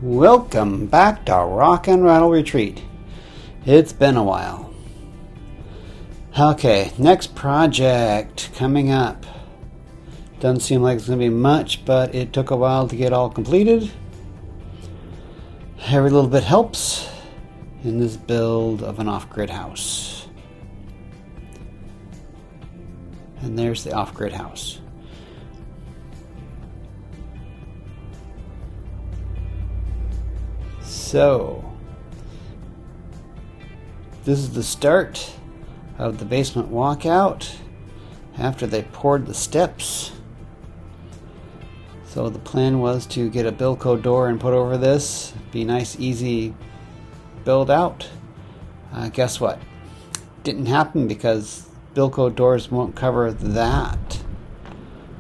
Welcome back to Rock and Rattle Retreat. It's been a while. Okay, next project coming up. Doesn't seem like it's going to be much, but it took a while to get all completed. Every little bit helps in this build of an off-grid house. And there's the off-grid house. So, this is the start of the basement walkout after they poured the steps. So the plan was to get a Bilco door and put over this. Be nice, easy build out. Guess what? Didn't happen because Bilco doors won't cover that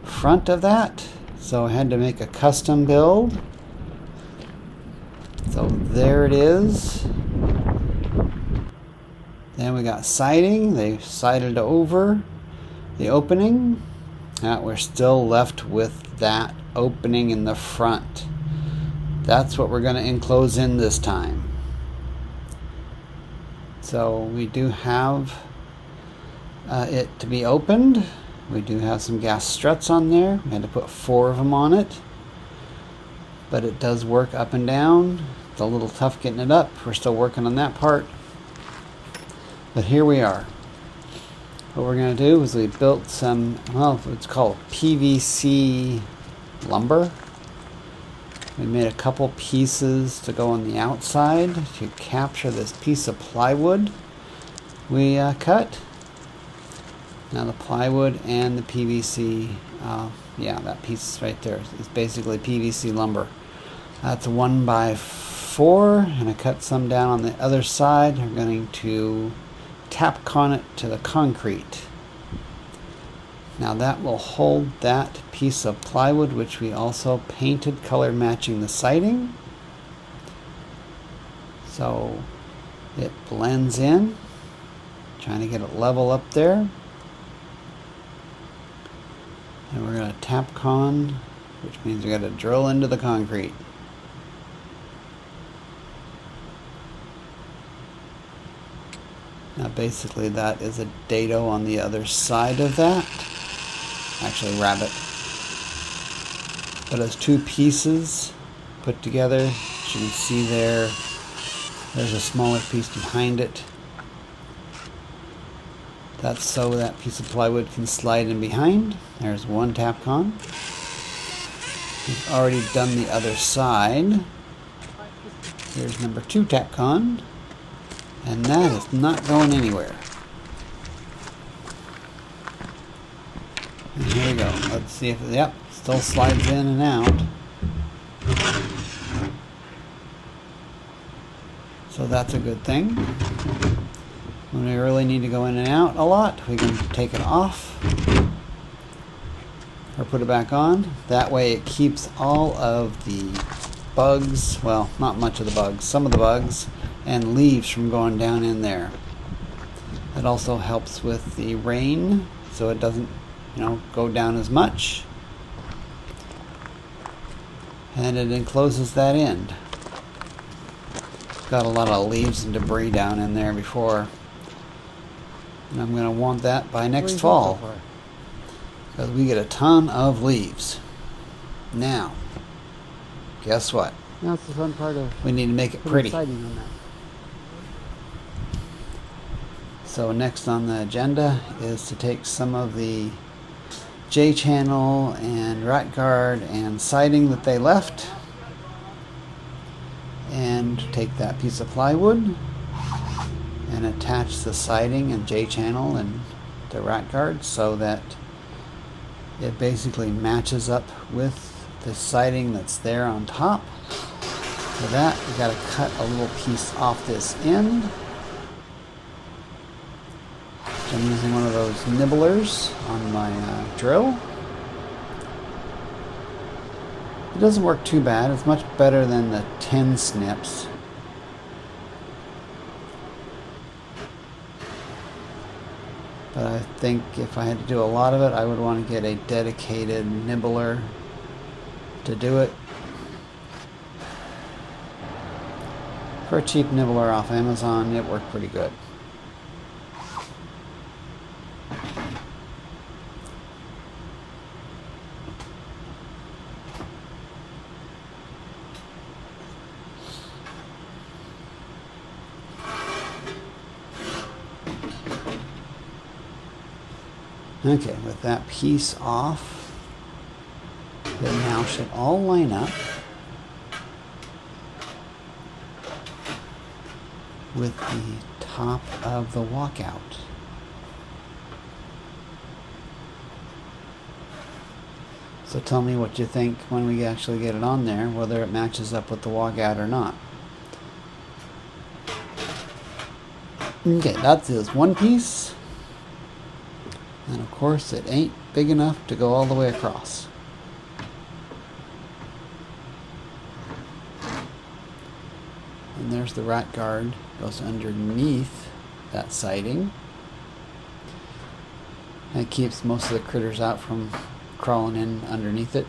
front of that. So I had to make a custom build. So there it is. Then we got siding. They sided over the opening. We're still left with that opening in the front. That's what we're going to enclose in this time. So we do have it to be opened. We do have some gas struts on there. We had to put 4 of them on it. But it does work up and down. It's a little tough getting it up. We're still working on that part. But here we are. What we're going to do is we built some, well, it's called PVC lumber. We made a couple pieces to go on the outside to capture this piece of plywood we cut. Now the plywood and the PVC, yeah, that piece right there is basically PVC lumber. That's a 1x4, and I cut some down on the other side. I'm going to tap con it to the concrete. Now that will hold that piece of plywood, which we also painted color matching the siding. So it blends in. Trying to get it level up there. And we're going to tap con, which means we're going to drill into the concrete. Now basically that is a dado on the other side of that. Actually rabbit. But as 2 pieces put together, as you can see there, there's a smaller piece behind it. That's so that piece of plywood can slide in behind. There's 1 tap con. We've already done the other side. Here's number 2 tap con. And that is not going anywhere. And here we go. Let's see if, yep, still slides in and out. So that's a good thing. When we really need to go in and out a lot, we can take it off or put it back on. That way it keeps all of the bugs, well, not much of the bugs, some of the bugs and leaves from going down in there. It also helps with the rain, so it doesn't, go down as much. And it encloses that end. Got a lot of leaves and debris down in there before. And I'm going to want that by next fall, because we get a ton of leaves. Now, guess what? That's the fun part of. We need to make it pretty. On that. So next on the agenda is to take some of the J-channel and rat guard and siding that they left, and take that piece of plywood and attach the siding and J-channel and the rat guard so that it basically matches up with the siding that's there on top. For that, we got to cut a little piece off this end. I'm using one of those nibblers on my drill. It doesn't work too bad. It's much better than the 10 snips. But I think if I had to do a lot of it, I would want to get a dedicated nibbler to do it. For a cheap nibbler off Amazon, it worked pretty good. Okay, with that piece off, it now should all line up with the top of the walkout. So tell me what you think when we actually get it on there, whether it matches up with the walkout or not. Okay, that is one piece. And of course it ain't big enough to go all the way across. And there's the rat guard, goes underneath that siding. And it keeps most of the critters out from crawling in underneath it.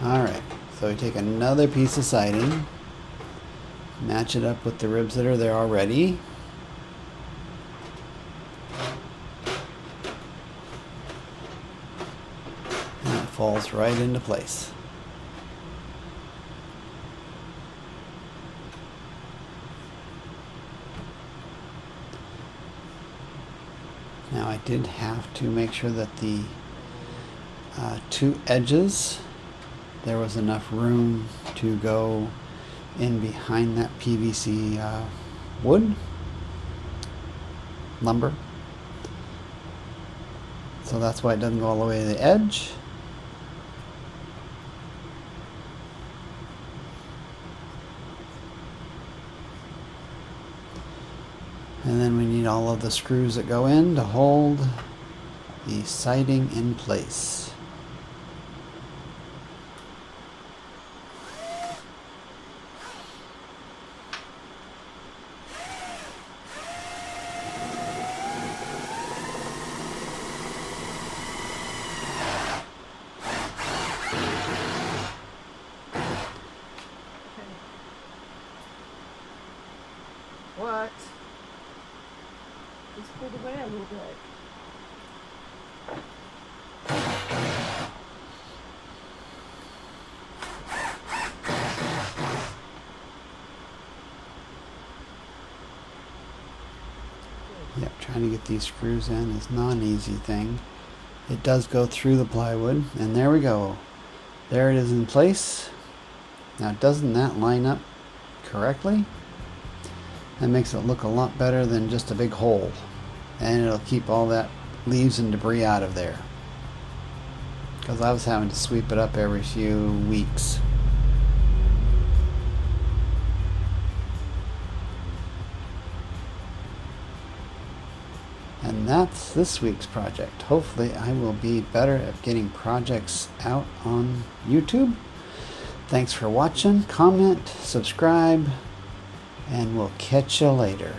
Alright, so we take another piece of siding, match it up with the ribs that are there already. And it falls right into place. Now I did have to make sure that the two edges, there was enough room to go in behind that PVC wood lumber. So that's why it doesn't go all the way to the edge. And then we need all of the screws that go in to hold the siding in place. What? Just pulled away a little bit. Yep, trying to get these screws in is not an easy thing. It does go through the plywood, and there we go. There it is in place. Now, doesn't that line up correctly? That makes it look a lot better than just a big hole, and it'll keep all that leaves and debris out of there, because I was having to sweep it up every few weeks. And that's this week's project. Hopefully I will be better at getting projects out on YouTube. Thanks for watching. Comment, subscribe, and we'll catch you later.